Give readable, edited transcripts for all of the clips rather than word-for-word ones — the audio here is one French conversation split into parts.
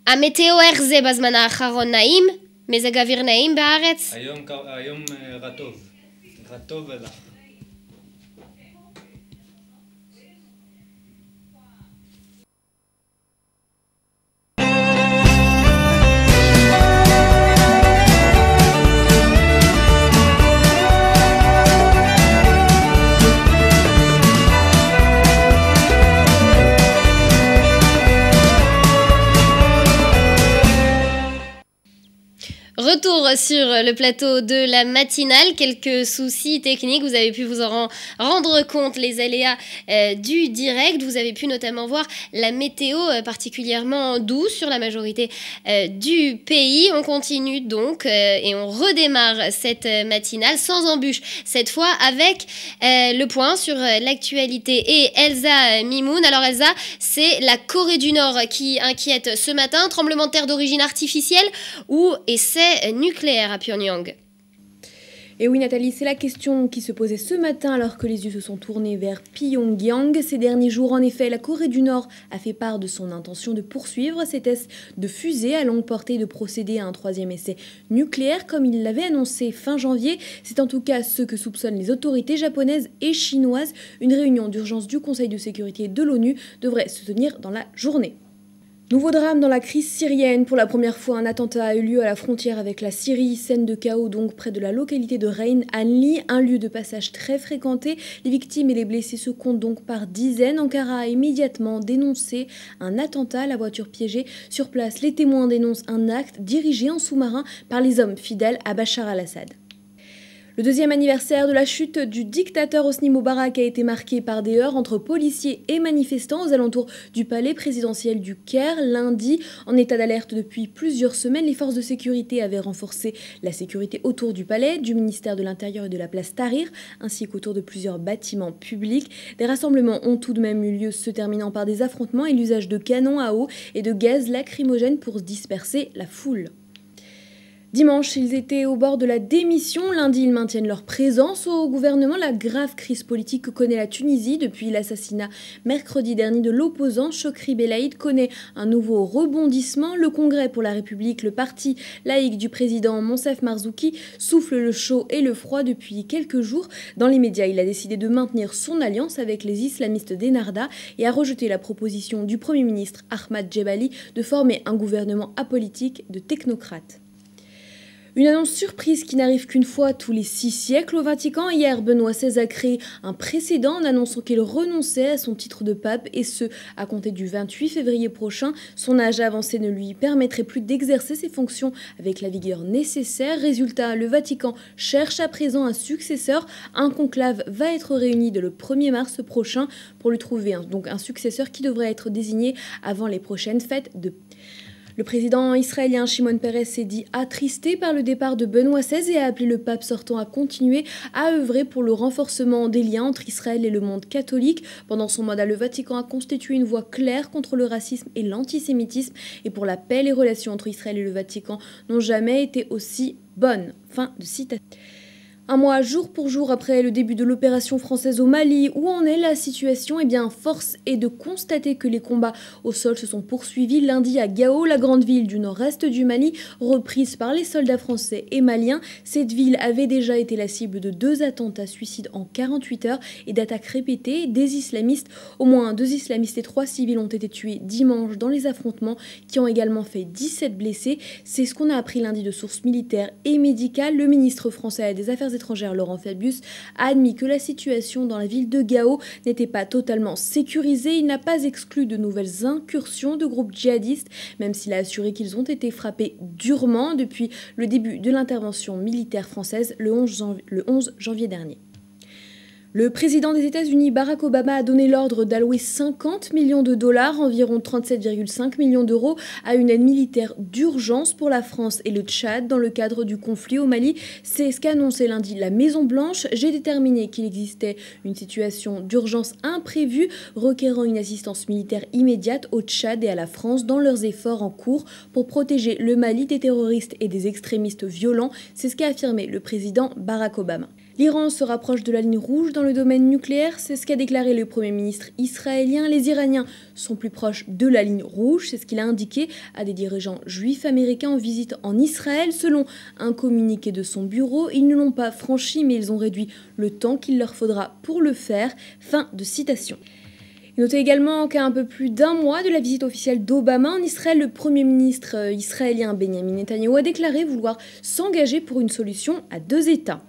המטאו איך זה בזמן האחרון נעים? מזג אוויר נעים בארץ? היום רטוב ולח. Retour sur le plateau de la matinale, quelques soucis techniques, vous avez pu vous en rendre compte, les aléas du direct, vous avez pu notamment voir la météo particulièrement douce sur la majorité du pays. On continue donc et on redémarre cette matinale sans embûche, cette fois avec le point sur l'actualité et Elsa Mimoun. Alors Elsa, c'est la Corée du Nord qui inquiète ce matin, tremblement de terre d'origine artificielle ou essai nucléaire à Pyongyang. Et oui Nathalie, c'est la question qui se posait ce matin alors que les yeux se sont tournés vers Pyongyang. Ces derniers jours, en effet, la Corée du Nord a fait part de son intention de poursuivre ses tests de fusées à longue portée et de procéder à un troisième essai nucléaire comme il l'avait annoncé fin janvier. C'est en tout cas ce que soupçonnent les autorités japonaises et chinoises. Une réunion d'urgence du Conseil de sécurité de l'ONU devrait se tenir dans la journée. Nouveau drame dans la crise syrienne. Pour la première fois, un attentat a eu lieu à la frontière avec la Syrie. Scène de chaos donc près de la localité de Rein Anli, un lieu de passage très fréquenté. Les victimes et les blessés se comptent donc par dizaines. Ankara a immédiatement dénoncé un attentat à la voiture piégée. Sur place, les témoins dénoncent un acte dirigé en sous-marin par les hommes fidèles à Bachar al-Assad. Le deuxième anniversaire de la chute du dictateur Hosni Moubarak a été marqué par des heurts entre policiers et manifestants aux alentours du palais présidentiel du Caire. Lundi, en état d'alerte depuis plusieurs semaines, les forces de sécurité avaient renforcé la sécurité autour du palais, du ministère de l'Intérieur et de la place Tahrir, ainsi qu'autour de plusieurs bâtiments publics. Des rassemblements ont tout de même eu lieu, se terminant par des affrontements et l'usage de canons à eau et de gaz lacrymogène pour disperser la foule. Dimanche, ils étaient au bord de la démission. Lundi, ils maintiennent leur présence au gouvernement. La grave crise politique que connaît la Tunisie depuis l'assassinat mercredi dernier de l'opposant Chokri Belaïd connaît un nouveau rebondissement. Le Congrès pour la République, le parti laïque du président Monsef Marzouki, souffle le chaud et le froid depuis quelques jours. Dans les médias, il a décidé de maintenir son alliance avec les islamistes d'Ennahda et a rejeté la proposition du Premier ministre Ahmad Djebali de former un gouvernement apolitique de technocrates. Une annonce surprise qui n'arrive qu'une fois tous les 6 siècles au Vatican. Hier, Benoît XVI a créé un précédent en annonçant qu'il renonçait à son titre de pape et ce, à compter du 28 février prochain. Son âge avancé ne lui permettrait plus d'exercer ses fonctions avec la vigueur nécessaire. Résultat, le Vatican cherche à présent un successeur. Un conclave va être réuni dès le 1er mars prochain pour lui trouver un successeur qui devrait être désigné avant les prochaines fêtes de Le président israélien Shimon Peres s'est dit attristé par le départ de Benoît XVI et a appelé le pape sortant à continuer à œuvrer pour le renforcement des liens entre Israël et le monde catholique. Pendant son mandat, le Vatican a constitué une voix claire contre le racisme et l'antisémitisme et pour la paix. Les relations entre Israël et le Vatican n'ont jamais été aussi bonnes. Fin de citation. Un mois jour pour jour après le début de l'opération française au Mali, où en est la situation? Eh bien, force est de constater que les combats au sol se sont poursuivis lundi à Gao, la grande ville du nord-est du Mali, reprise par les soldats français et maliens. Cette ville avait déjà été la cible de 2 attentats suicides en 48 heures et d'attaques répétées des islamistes. Au moins 2 islamistes et 3 civils ont été tués dimanche dans les affrontements qui ont également fait 17 blessés. C'est ce qu'on a appris lundi de sources militaires et médicales. Le ministre français des Affaires étrangère Laurent Fabius a admis que la situation dans la ville de Gao n'était pas totalement sécurisée. Il n'a pas exclu de nouvelles incursions de groupes djihadistes, même s'il a assuré qu'ils ont été frappés durement depuis le début de l'intervention militaire française le 11 janvier dernier. Le président des États-Unis, Barack Obama, a donné l'ordre d'allouer 50 millions de dollars, environ 37,5 millions d'euros, à une aide militaire d'urgence pour la France et le Tchad dans le cadre du conflit au Mali. C'est ce qu'a annoncé lundi la Maison-Blanche. J'ai déterminé qu'il existait une situation d'urgence imprévue requérant une assistance militaire immédiate au Tchad et à la France dans leurs efforts en cours pour protéger le Mali des terroristes et des extrémistes violents. C'est ce qu'a affirmé le président Barack Obama. L'Iran se rapproche de la ligne rouge dans le domaine nucléaire, c'est ce qu'a déclaré le Premier ministre israélien. Les Iraniens sont plus proches de la ligne rouge, c'est ce qu'il a indiqué à des dirigeants juifs américains en visite en Israël. Selon un communiqué de son bureau, ils ne l'ont pas franchi, mais ils ont réduit le temps qu'il leur faudra pour le faire. Fin de citation. Notez également qu'à un peu plus d'un mois de la visite officielle d'Obama en Israël, le Premier ministre israélien Benjamin Netanyahu a déclaré vouloir s'engager pour une solution à 2 États.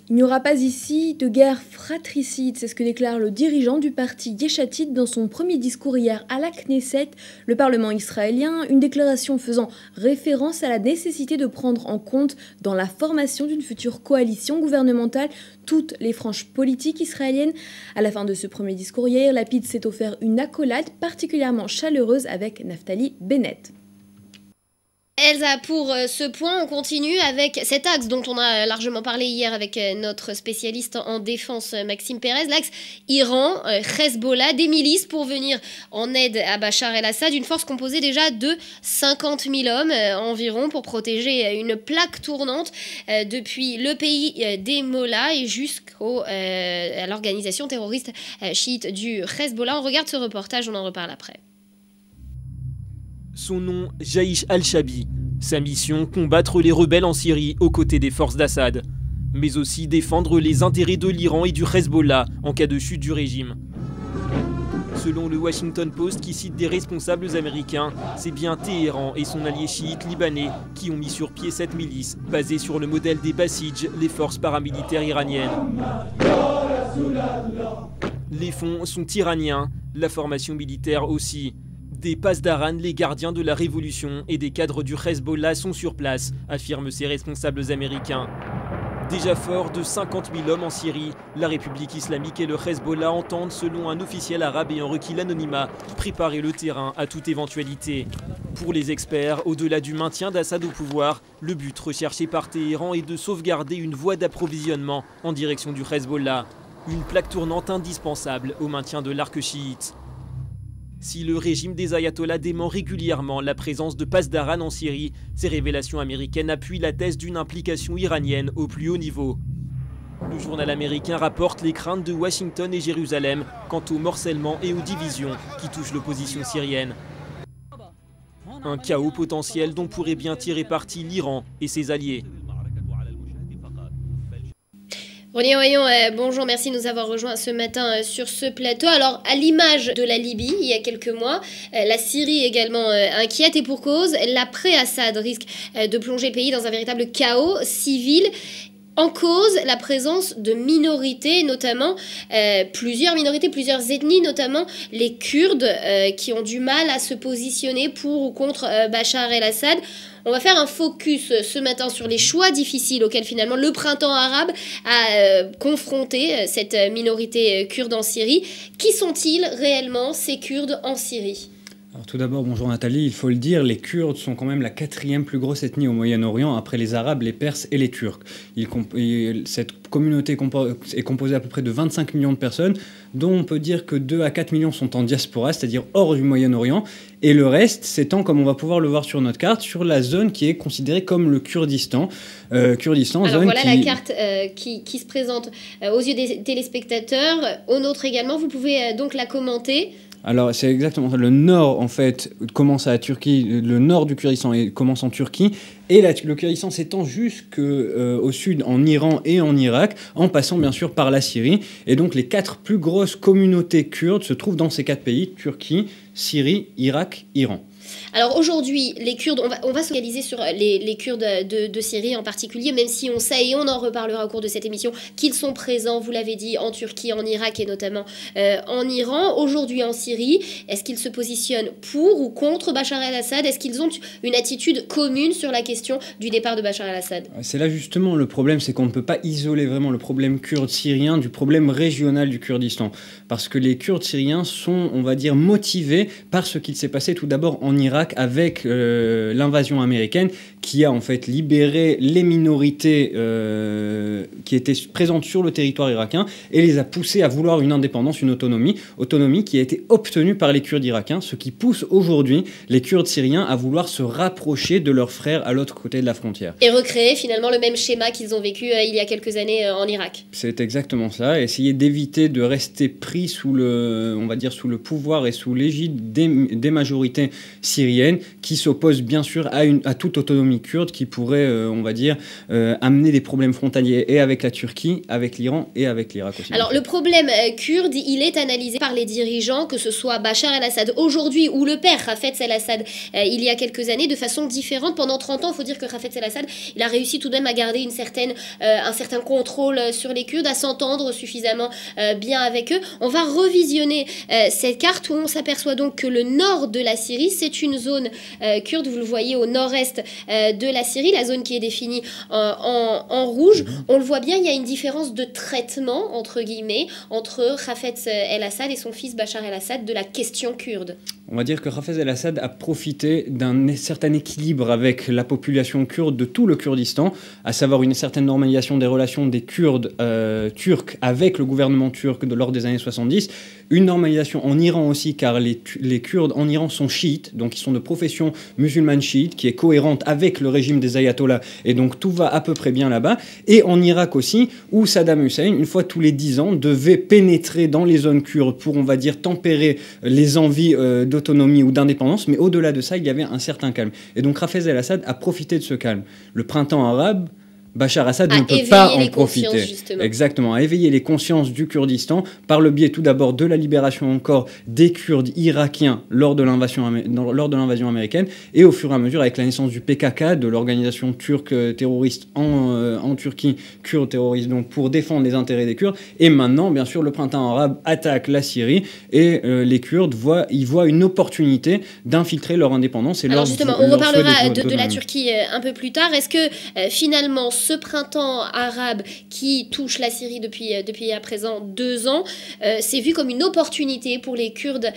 Il n'y aura pas ici de guerre fratricide, c'est ce que déclare le dirigeant du parti Yesh Atid dans son premier discours hier à la Knesset, le Parlement israélien, une déclaration faisant référence à la nécessité de prendre en compte dans la formation d'une future coalition gouvernementale toutes les franges politiques israéliennes. À la fin de ce premier discours hier, Lapid s'est offert une accolade particulièrement chaleureuse avec Naftali Bennett. Elsa, pour ce point, on continue avec cet axe dont on a largement parlé hier avec notre spécialiste en défense Maxime Pérez, l'axe Iran, Hezbollah, des milices pour venir en aide à Bachar el-Assad, une force composée déjà de 50 000 hommes environ pour protéger une plaque tournante depuis le pays des Mollahs et jusqu'à l'organisation terroriste chiite du Hezbollah. On regarde ce reportage, on en reparle après. Son nom, Jaïch al-Shabi. Sa mission, combattre les rebelles en Syrie aux côtés des forces d'Assad. Mais aussi défendre les intérêts de l'Iran et du Hezbollah en cas de chute du régime. Selon le Washington Post qui cite des responsables américains, c'est bien Téhéran et son allié chiite libanais qui ont mis sur pied cette milice, basée sur le modèle des Basij, les forces paramilitaires iraniennes. Les fonds sont iraniens, la formation militaire aussi. Des Pasdaran, les gardiens de la révolution, et des cadres du Hezbollah sont sur place, affirment ces responsables américains. Déjà fort de 50 000 hommes en Syrie, la République islamique et le Hezbollah entendent, selon un officiel arabe ayant requis l'anonymat, préparer le terrain à toute éventualité. Pour les experts, au-delà du maintien d'Assad au pouvoir, le but recherché par Téhéran est de sauvegarder une voie d'approvisionnement en direction du Hezbollah. Une plaque tournante indispensable au maintien de l'arc chiite. Si le régime des ayatollahs dément régulièrement la présence de Pasdaran en Syrie, ces révélations américaines appuient la thèse d'une implication iranienne au plus haut niveau. Le journal américain rapporte les craintes de Washington et Jérusalem quant au morcellement et aux divisions qui touchent l'opposition syrienne. Un chaos potentiel dont pourrait bien tirer parti l'Iran et ses alliés. René Oyon, bonjour, merci de nous avoir rejoints ce matin sur ce plateau. Alors, à l'image de la Libye, il y a quelques mois, la Syrie également inquiète et pour cause, l'après-Assad risque de plonger le pays dans un véritable chaos civil. En cause, la présence de minorités, notamment plusieurs minorités, plusieurs ethnies, notamment les Kurdes, qui ont du mal à se positionner pour ou contre Bachar el-Assad. On va faire un focus ce matin sur les choix difficiles auxquels finalement le printemps arabe a confronté cette minorité kurde en Syrie. Qui sont-ils réellement, ces Kurdes en Syrie ? Alors tout d'abord, bonjour Nathalie, il faut le dire, les Kurdes sont quand même la 4e plus grosse ethnie au Moyen-Orient après les Arabes, les Perses et les Turcs. Cette communauté est composée à peu près de 25 millions de personnes, dont on peut dire que 2 à 4 millions sont en diaspora, c'est-à-dire hors du Moyen-Orient, et le reste s'étend, comme on va pouvoir le voir sur notre carte, sur la zone qui est considérée comme le Kurdistan. Alors voilà la carte qui se présente aux yeux des téléspectateurs, aux nôtres également, vous pouvez donc la commenter. Alors c'est exactement ça. Le nord en fait commence à la Turquie, le nord du Kurdistan commence en Turquie et le Kurdistan s'étend jusqu'au sud en Iran et en Irak, en passant bien sûr par la Syrie. Et donc les 4 plus grosses communautés kurdes se trouvent dans ces 4 pays, Turquie, Syrie, Irak, Iran. Alors aujourd'hui, les Kurdes, on va se focaliser sur les Kurdes de Syrie en particulier, même si on sait, et on en reparlera au cours de cette émission, qu'ils sont présents, vous l'avez dit, en Turquie, en Irak et notamment en Iran. Aujourd'hui en Syrie, est-ce qu'ils se positionnent pour ou contre Bachar el-Assad ? Est-ce qu'ils ont une attitude commune sur la question du départ de Bachar el-Assad ? C'est là justement le problème, c'est qu'on ne peut pas isoler vraiment le problème kurde syrien du problème régional du Kurdistan. Parce que les Kurdes syriens sont, on va dire, motivés par ce qu'il s'est passé tout d'abord en en Irak avec l'invasion américaine qui a en fait libéré les minorités qui étaient présentes sur le territoire irakien et les a poussées à vouloir une indépendance, une autonomie qui a été obtenue par les Kurdes irakiens, ce qui pousse aujourd'hui les Kurdes syriens à vouloir se rapprocher de leurs frères à l'autre côté de la frontière. Et recréer finalement le même schéma qu'ils ont vécu il y a quelques années en Irak. C'est exactement ça, essayer d'éviter de rester pris sous le, on va dire, sous le pouvoir et sous l'égide des majorités syriennes qui s'opposent bien sûr à toute autonomie kurde qui pourrait, on va dire, amener des problèmes frontaliers et avec la Turquie, avec l'Iran et avec l'Irak aussi. Alors le problème kurde, il est analysé par les dirigeants, que ce soit Bachar el-Assad aujourd'hui ou le père Hafez el-Assad il y a quelques années, de façon différente. Pendant 30 ans, il faut dire que Hafez el-Assad, il a réussi tout de même à garder un certain contrôle sur les Kurdes, à s'entendre suffisamment bien avec eux. On va revisionner cette carte où on s'aperçoit donc que le nord de la Syrie, c'est une zone kurde, vous le voyez au nord-est de la Syrie, la zone qui est définie en rouge. On le voit bien, il y a une différence de traitement, entre guillemets, entre Hafez el-Assad et son fils Bachar el-Assad de la question kurde. On va dire que Hafez el-Assad a profité d'un certain équilibre avec la population kurde de tout le Kurdistan, à savoir une certaine normalisation des relations des Kurdes turcs avec le gouvernement turc lors des années 70, une normalisation en Iran aussi, car les Kurdes en Iran sont chiites, donc ils sont de profession musulmane chiite, qui est cohérente avec le régime des ayatollahs, et donc tout va à peu près bien là-bas, et en Irak aussi, où Saddam Hussein, une fois tous les 10 ans, devait pénétrer dans les zones kurdes pour, on va dire, tempérer les envies d'autonomie ou d'indépendance, mais au-delà de ça, il y avait un certain calme. Et donc Hafez el-Assad a profité de ce calme. Le printemps arabe, Bachar Assad ne peut pas en profiter. Exactement, à éveiller les consciences du Kurdistan par le biais tout d'abord de la libération encore des Kurdes irakiens lors de l'invasion américaine et au fur et à mesure avec la naissance du PKK, de l'organisation turque terroriste en Turquie, kurde terroriste, donc pour défendre les intérêts des Kurdes. Et maintenant, bien sûr, le printemps arabe attaque la Syrie et les Kurdes voient une opportunité d'infiltrer leur indépendance. Et alors justement, on reparlera de la Turquie un peu plus tard. Est-ce que finalement, ce printemps arabe qui touche la Syrie depuis à présent 2 ans, c'est vu comme une opportunité pour les Kurdes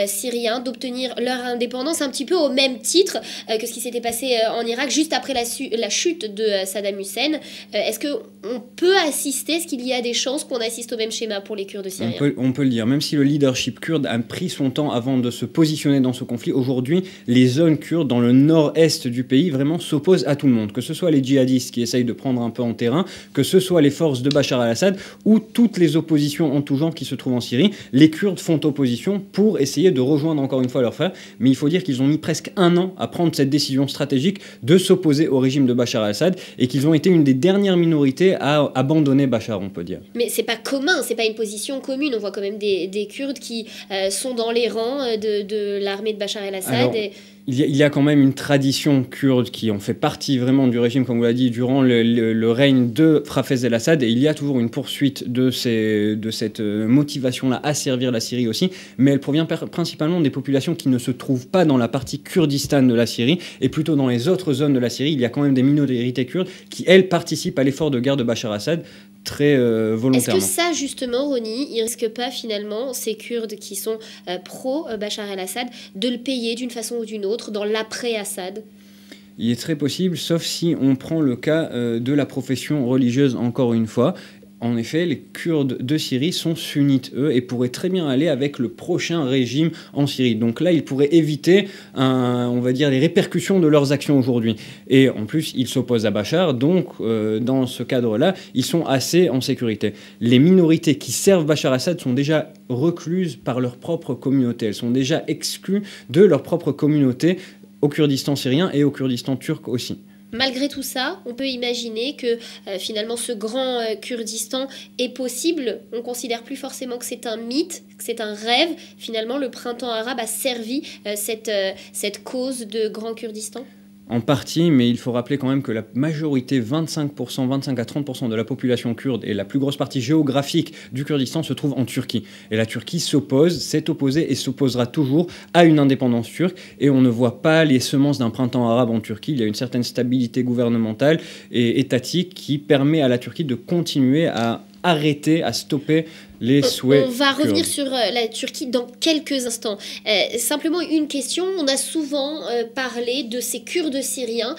syriens d'obtenir leur indépendance, un petit peu au même titre que ce qui s'était passé en Irak juste après la chute de Saddam Hussein. Est-ce qu'on peut assister, est-ce qu'il y a des chances qu'on assiste au même schéma pour les Kurdes syriens ? On peut le dire, même si le leadership kurde a pris son temps avant de se positionner dans ce conflit, aujourd'hui, les zones kurdes dans le nord-est du pays vraiment s'opposent à tout le monde, que ce soit les djihadistes qui essayent de prendre un peu en terrain, que ce soit les forces de Bachar el-Assad ou toutes les oppositions en tout genre qui se trouvent en Syrie. Les Kurdes font opposition pour essayer de rejoindre encore une fois leurs frères, mais il faut dire qu'ils ont mis presque 1 an à prendre cette décision stratégique de s'opposer au régime de Bachar el-Assad et qu'ils ont été une des dernières minorités à abandonner Bachar, on peut dire. Mais c'est pas commun, c'est pas une position commune. On voit quand même des Kurdes qui sont dans les rangs de l'armée de Bachar el-Assad. Alors, il y a quand même une tradition kurde qui en fait partie vraiment du régime, comme vous l'avez dit, durant le règne de Hafez el-Assad, et il y a toujours une poursuite de cette motivation-là à servir la Syrie aussi, mais elle provient principalement des populations qui ne se trouvent pas dans la partie Kurdistan de la Syrie, et plutôt dans les autres zones de la Syrie. Il y a quand même des minorités kurdes qui, elles, participent à l'effort de guerre de Bachar el-Assad très volontairement. Est-ce que ça, justement, Ronnie, il risque pas finalement, ces Kurdes qui sont pro-Bachar el-Assad, de le payer d'une façon ou d'une autre dans l'après-Assad ? Il est très possible, sauf si on prend le cas de la profession religieuse, encore une fois. En effet, les Kurdes de Syrie sont sunnites, eux, et pourraient très bien aller avec le prochain régime en Syrie. Donc là, ils pourraient éviter, on va dire, les répercussions de leurs actions aujourd'hui. Et en plus, ils s'opposent à Bachar, donc dans ce cadre-là, ils sont assez en sécurité. Les minorités qui servent Bachar el-Assad sont déjà recluses par leur propre communauté. Elles sont déjà exclues de leur propre communauté au Kurdistan syrien et au Kurdistan turc aussi. Malgré tout ça, on peut imaginer que finalement ce grand Kurdistan est possible. On ne considère plus forcément que c'est un mythe, que c'est un rêve. Finalement, le printemps arabe a servi cette cause de grand Kurdistan. En partie, mais il faut rappeler quand même que la majorité, 25 à 30% de la population kurde et la plus grosse partie géographique du Kurdistan se trouve en Turquie. Et la Turquie s'est opposée et s'opposera toujours à une indépendance turque. Et on ne voit pas les semences d'un printemps arabe en Turquie. Il y a une certaine stabilité gouvernementale et étatique qui permet à la Turquie de continuer à arrêter, à stopper les souhaits On va revenir kurdes. sur la Turquie dans quelques instants. Simplement une question, on a souvent parlé de ces Kurdes syriens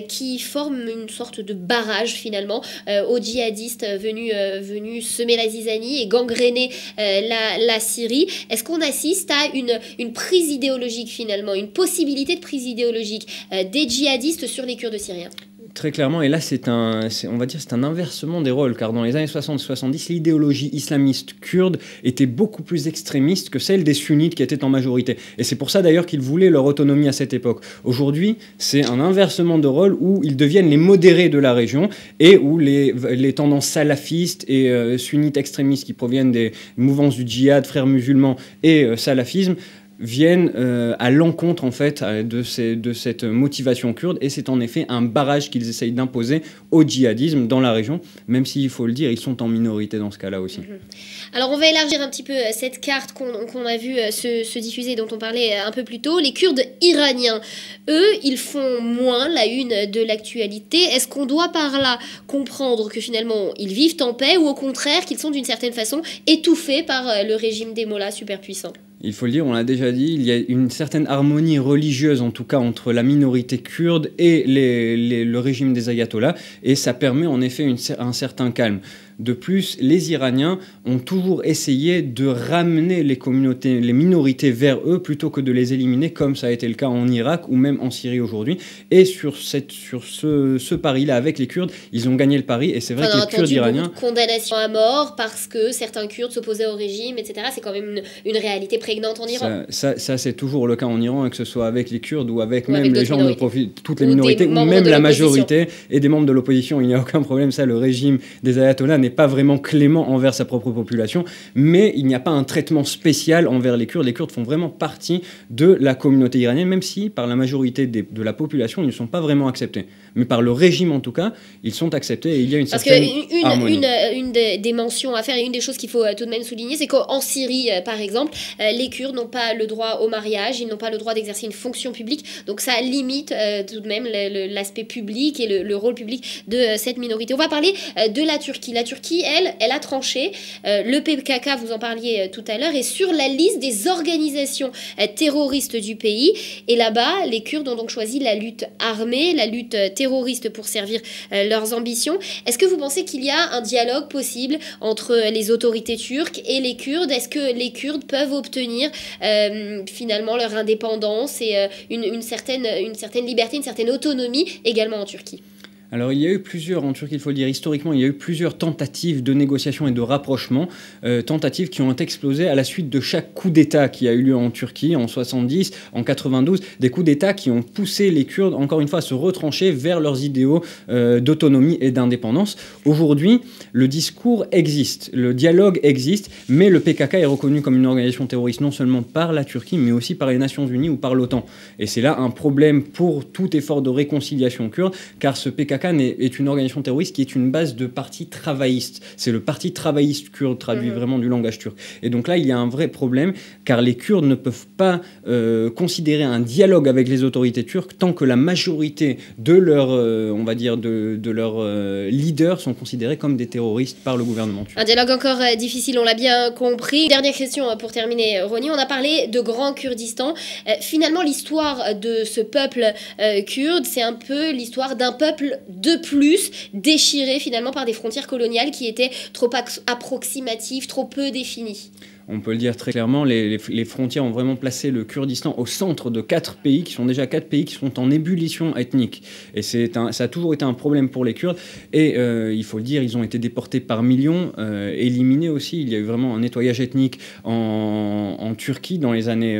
qui forment une sorte de barrage finalement aux djihadistes venus semer la zizanie et gangréner la Syrie. Est-ce qu'on assiste à une prise idéologique finalement, une possibilité de prise idéologique des djihadistes sur les Kurdes syriens? Très clairement, et là on va dire c'est un inversement des rôles, car dans les années 60-70, l'idéologie islamiste kurde était beaucoup plus extrémiste que celle des sunnites qui étaient en majorité. Et c'est pour ça d'ailleurs qu'ils voulaient leur autonomie à cette époque. Aujourd'hui, c'est un inversement de rôle où ils deviennent les modérés de la région et où les tendances salafistes et sunnites extrémistes qui proviennent des mouvances du djihad, frères musulmans et salafisme viennent à l'encontre en fait de cette motivation kurde, et c'est en effet un barrage qu'ils essayent d'imposer au djihadisme dans la région, même s'il faut le dire, ils sont en minorité dans ce cas-là aussi. Alors on va élargir un petit peu cette carte qu'on a vue se diffuser, dont on parlait un peu plus tôt. Les Kurdes iraniens, eux, ils font moins la une de l'actualité. Est-ce qu'on doit par là comprendre que finalement ils vivent en paix, ou au contraire qu'ils sont d'une certaine façon étouffés par le régime des mollahs super puissants? Il faut le dire, on l'a déjà dit, il y a une certaine harmonie religieuse, en tout cas, entre la minorité kurde et le régime des ayatollahs, et ça permet en effet un certain calme. De plus, les Iraniens ont toujours essayé de ramener les minorités vers eux plutôt que de les éliminer, comme ça a été le cas en Irak ou même en Syrie aujourd'hui. Et sur ce pari-là avec les Kurdes, ils ont gagné le pari. Et c'est vrai que les Kurdes iraniens... Condamnation à mort parce que certains Kurdes s'opposaient au régime, etc. C'est quand même une réalité prégnante en Iran. Ça c'est toujours le cas en Iran, que ce soit avec les Kurdes ou avec même avec les gens de toutes les minorités, ou membres même de la majorité et des membres de l'opposition. Il n'y a aucun problème. Ça, le régime des ayatollahs n'est pas vraiment clément envers sa propre population, mais il n'y a pas un traitement spécial envers les Kurdes. Les Kurdes font vraiment partie de la communauté iranienne, même si par la majorité de la population, ils ne sont pas vraiment acceptés. Mais par le régime, en tout cas, ils sont acceptés et il y a une certaine harmonie. Une des mentions à faire, et une des choses qu'il faut tout de même souligner, c'est qu'en Syrie, par exemple, les Kurdes n'ont pas le droit au mariage, ils n'ont pas le droit d'exercer une fonction publique, donc ça limite tout de même l'aspect public et le rôle public de cette minorité. On va parler de la Turquie. La Turquie, elle a tranché. Le PKK, vous en parliez tout à l'heure, est sur la liste des organisations terroristes du pays. Et là-bas, les Kurdes ont donc choisi la lutte armée, la lutte terroriste pour servir leurs ambitions. Est-ce que vous pensez qu'il y a un dialogue possible entre les autorités turques et les Kurdes? Est-ce que les Kurdes peuvent obtenir finalement leur indépendance et une certaine liberté, une certaine autonomie également en Turquie? Alors il y a eu plusieurs, en Turquie il faut le dire historiquement, il y a eu plusieurs tentatives de négociation et de rapprochement, tentatives qui ont explosé à la suite de chaque coup d'État qui a eu lieu en Turquie en 70, en 92, des coups d'État qui ont poussé les Kurdes encore une fois à se retrancher vers leurs idéaux d'autonomie et d'indépendance. Aujourd'hui, le discours existe, le dialogue existe, mais le PKK est reconnu comme une organisation terroriste non seulement par la Turquie, mais aussi par les Nations Unies ou par l'OTAN. Et c'est là un problème pour tout effort de réconciliation kurde, car ce PKK est une organisation terroriste qui est une base de parti travailliste. C'est le parti travailliste kurde, traduit vraiment du langage turc. Et donc là, il y a un vrai problème, car les Kurdes ne peuvent pas considérer un dialogue avec les autorités turques tant que la majorité de leurs, on va dire, de leurs leaders sont considérés comme des terroristes par le gouvernement turc. Un dialogue encore difficile, on l'a bien compris. Dernière question pour terminer, Ronnie. On a parlé de Grand Kurdistan. Finalement, l'histoire de ce peuple kurde, c'est un peu l'histoire d'un peuple de plus, déchiré finalement par des frontières coloniales qui étaient trop approximatives, trop peu définies. On peut le dire très clairement, les frontières ont vraiment placé le Kurdistan au centre de 4 pays, qui sont déjà 4 pays qui sont en ébullition ethnique. Et ça a toujours été un problème pour les Kurdes. Et il faut le dire, ils ont été déportés par millions, éliminés aussi. Il y a eu vraiment un nettoyage ethnique en Turquie dans les années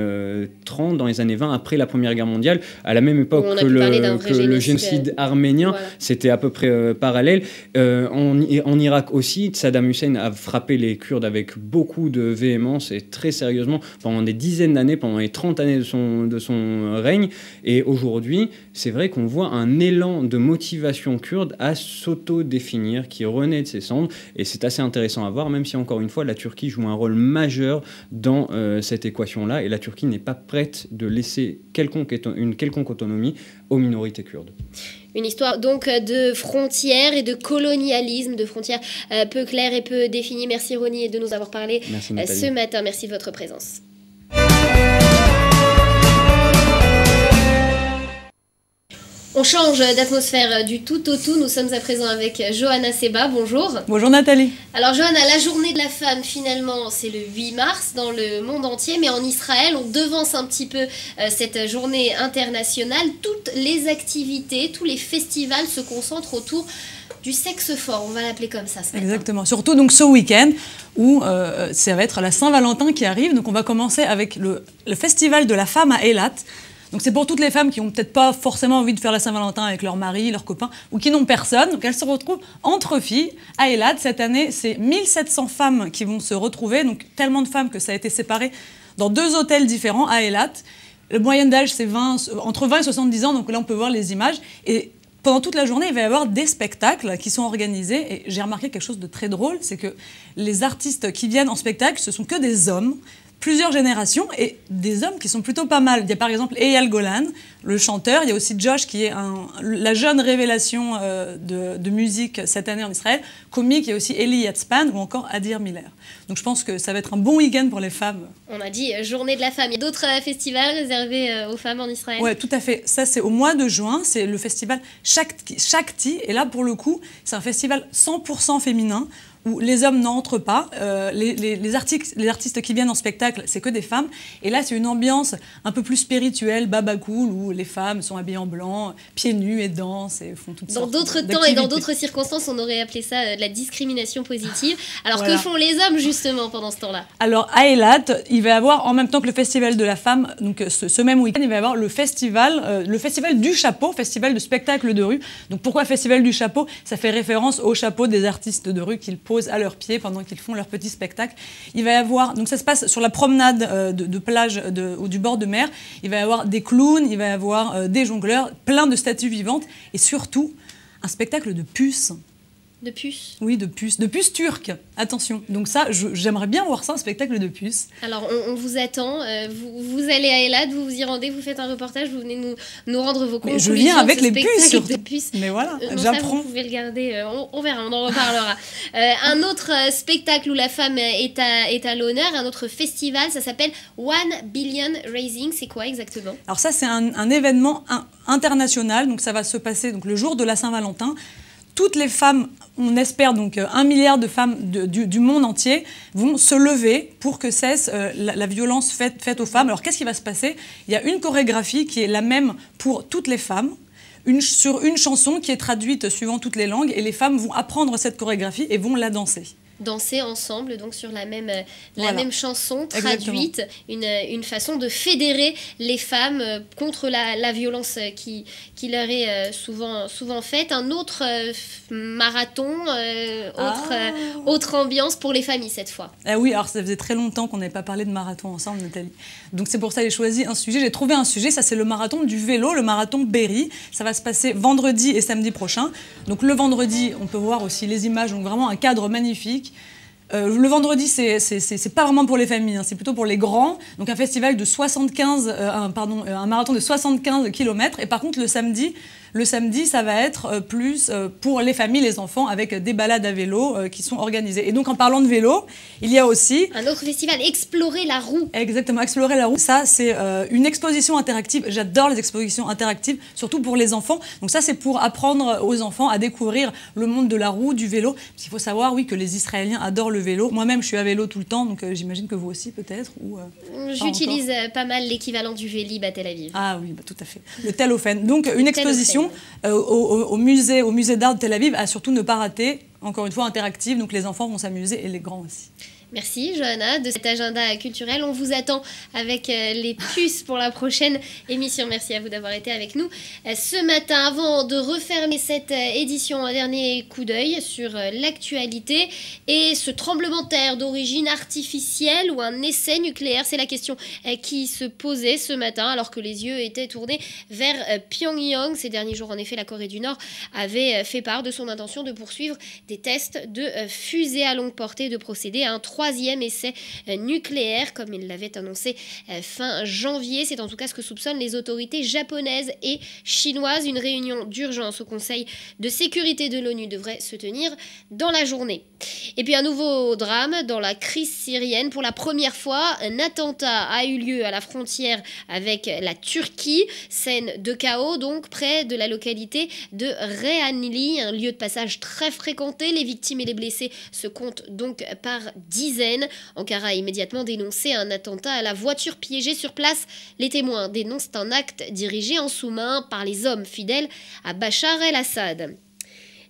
30, dans les années 20, après la Première Guerre mondiale, à la même époque que le génocide arménien. Voilà. C'était à peu près parallèle. En Irak aussi, Saddam Hussein a frappé les Kurdes avec beaucoup de véhémence et très sérieusement pendant des dizaines d'années, pendant les 30 années de son règne. Et aujourd'hui, c'est vrai qu'on voit un élan de motivation kurde à s'auto-définir qui renaît de ses cendres. Et c'est assez intéressant à voir, même si encore une fois, la Turquie joue un rôle majeur dans cette équation-là. Et la Turquie n'est pas prête de laisser une quelconque autonomie aux minorités kurdes. Une histoire donc de frontières et de colonialisme, de frontières peu claires et peu définies. Merci Ronnie de nous avoir parlé ce matin. Merci de votre présence. On change d'atmosphère du tout au tout. Nous sommes à présent avec Johanna Seba. Bonjour. Bonjour Nathalie. Alors Johanna, la journée de la femme finalement c'est le 8 mars dans le monde entier, mais en Israël on devance un petit peu cette journée internationale. Toutes les activités, tous les festivals se concentrent autour du sexe fort, on va l'appeler comme ça. Exactement, surtout donc ce week-end où ça va être la Saint-Valentin qui arrive. Donc on va commencer avec le festival de la femme à Eilat. Donc c'est pour toutes les femmes qui n'ont peut-être pas forcément envie de faire la Saint-Valentin avec leur mari, leurs copains, ou qui n'ont personne. Donc elles se retrouvent entre filles à Eilat. Cette année, c'est 1700 femmes qui vont se retrouver. Donc tellement de femmes que ça a été séparé dans 2 hôtels différents à Eilat. Le moyenne d'âge, c'est entre 20 et 70 ans. Donc là, on peut voir les images. Et pendant toute la journée, il va y avoir des spectacles qui sont organisés. Et j'ai remarqué quelque chose de très drôle, c'est que les artistes qui viennent en spectacle, ce sont que des hommes. Plusieurs générations et des hommes qui sont plutôt pas mal. Il y a par exemple Eyal Golan, le chanteur. Il y a aussi Josh qui est la jeune révélation de musique cette année en Israël. Comique, il y a aussi Eli Yatzpan ou encore Adir Miller. Donc je pense que ça va être un bon week-end pour les femmes. On a dit journée de la femme. Il y a d'autres festivals réservés aux femmes en Israël? Oui, tout à fait. Ça, c'est au mois de juin. C'est le festival Shakti. Et là, pour le coup, c'est un festival 100% féminin, où les hommes n'entrent pas, les artistes qui viennent en spectacle, c'est que des femmes. Et là, c'est une ambiance un peu plus spirituelle, baba cool, où les femmes sont habillées en blanc, pieds nus et dansent et font toutes sortes d'activités. Dans d'autres temps et dans d'autres circonstances, on aurait appelé ça de la discrimination positive. Alors voilà. Que font les hommes justement pendant ce temps-là? Alors à Eilat, il va y avoir en même temps que le festival de la femme, donc ce même week-end, il va y avoir le festival du chapeau, festival de spectacle de rue. Donc pourquoi festival du chapeau? Ça fait référence au chapeau des artistes de rue qu'ils posent à leurs pieds pendant qu'ils font leur petit spectacle. Il va y avoir, donc ça se passe sur la promenade de plage ou du bord de mer. Il va y avoir des clowns, il va y avoir des jongleurs, plein de statues vivantes et surtout un spectacle de puces. De puces? Oui, de puces turques. Attention. Donc ça, j'aimerais bien voir ça, un spectacle de puces. Alors, on vous attend. Vous allez à Eilat, vous vous y rendez, vous faites un reportage, vous venez nous rendre vos conclusions. Mais je viens avec les puces, surtout. Mais voilà, j'apprends. Vous pouvez le garder. On verra, on en reparlera. Un autre spectacle où la femme est à l'honneur, un autre festival, ça s'appelle One Billion Rising. C'est quoi exactement? Alors ça, c'est un événement international. Donc ça va se passer donc, le jour de la Saint-Valentin. Toutes les femmes, on espère donc 1 milliard de femmes du monde entier vont se lever pour que cesse la violence faite aux femmes. Alors qu'est-ce qui va se passer? Il y a une chorégraphie qui est la même pour toutes les femmes, sur une chanson qui est traduite suivant toutes les langues et les femmes vont apprendre cette chorégraphie et vont la danser. Danser ensemble, donc sur la même chanson traduite, une façon de fédérer les femmes contre la violence qui leur est souvent faite. Un autre marathon, autre ambiance pour les familles cette fois. Ah oui, alors ça faisait très longtemps qu'on n'avait pas parlé de marathon ensemble, Nathalie. Donc c'est pour ça que j'ai choisi un sujet. J'ai trouvé un sujet, ça c'est le marathon du vélo, le marathon Berry. Ça va se passer vendredi et samedi prochain. Donc le vendredi, on peut voir aussi les images, donc vraiment un cadre magnifique. Le vendredi, c'est pas vraiment pour les familles, hein, c'est plutôt pour les grands. Donc un festival de un marathon de 75 km. Et par contre, le samedi, ça va être plus pour les familles, les enfants, avec des balades à vélo qui sont organisées. Et donc en parlant de vélo, il y a aussi un autre festival, Explorer la roue. Exactement, Explorer la roue. Ça, c'est une exposition interactive. J'adore les expositions interactives, surtout pour les enfants. Donc ça, c'est pour apprendre aux enfants à découvrir le monde de la roue, du vélo. Parce qu'il faut savoir, oui, que les Israéliens adorent le vélo. Moi-même, je suis à vélo tout le temps, donc j'imagine que vous aussi, peut-être. J'utilise pas mal l'équivalent du Vélib à Tel Aviv. Ah oui, bah, tout à fait. Le Tel Ofen. Donc une exposition au musée d'art de Tel Aviv, à surtout ne pas rater, encore une fois interactive, donc les enfants vont s'amuser et les grands aussi. Merci Johanna de cet agenda culturel. On vous attend avec les puces pour la prochaine émission. Merci à vous d'avoir été avec nous ce matin. Avant de refermer cette édition, un dernier coup d'œil sur l'actualité et ce tremblement de terre d'origine artificielle ou un essai nucléaire. C'est la question qui se posait ce matin alors que les yeux étaient tournés vers Pyongyang. Ces derniers jours, en effet, la Corée du Nord avait fait part de son intention de poursuivre des tests de fusées à longue portée et de procéder à un troisième essai nucléaire, comme il l'avait annoncé fin janvier. C'est en tout cas ce que soupçonnent les autorités japonaises et chinoises. Une réunion d'urgence au Conseil de sécurité de l'ONU devrait se tenir dans la journée. Et puis un nouveau drame dans la crise syrienne. Pour la première fois, un attentat a eu lieu à la frontière avec la Turquie. Scène de chaos donc près de la localité de Reyhanli, un lieu de passage très fréquenté. Les victimes et les blessés se comptent donc par dizaines. Ankara a immédiatement dénoncé un attentat à la voiture piégée sur place. Les témoins dénoncent un acte dirigé en sous-main par les hommes fidèles à Bachar el-Assad.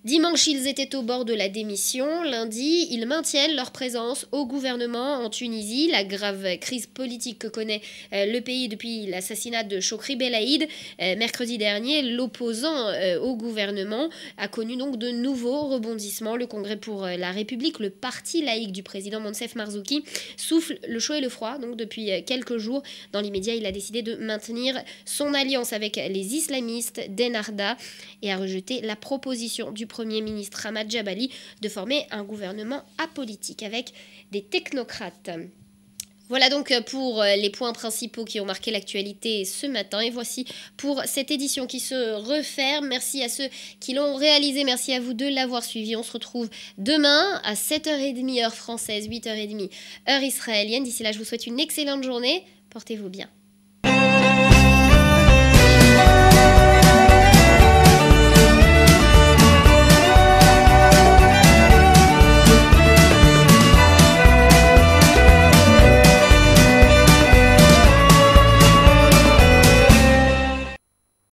Dimanche, ils étaient au bord de la démission. Lundi, ils maintiennent leur présence au gouvernement en Tunisie. La grave crise politique que connaît le pays depuis l'assassinat de Chokri Belaïd. Mercredi dernier, l'opposant au gouvernement a connu donc de nouveaux rebondissements. Le Congrès pour la République, le parti laïque du président Monsef Marzouki, souffle le chaud et le froid. Donc depuis quelques jours, dans l'immédiat, il a décidé de maintenir son alliance avec les islamistes d'Ennahda et a rejeté la proposition du Premier ministre Ahmad Jabali de former un gouvernement apolitique avec des technocrates. Voilà donc pour les points principaux qui ont marqué l'actualité ce matin. Et voici pour cette édition qui se referme. Merci à ceux qui l'ont réalisé. Merci à vous de l'avoir suivi. On se retrouve demain à 7h30 heure française, 8h30 heure israélienne. D'ici là, je vous souhaite une excellente journée. Portez-vous bien.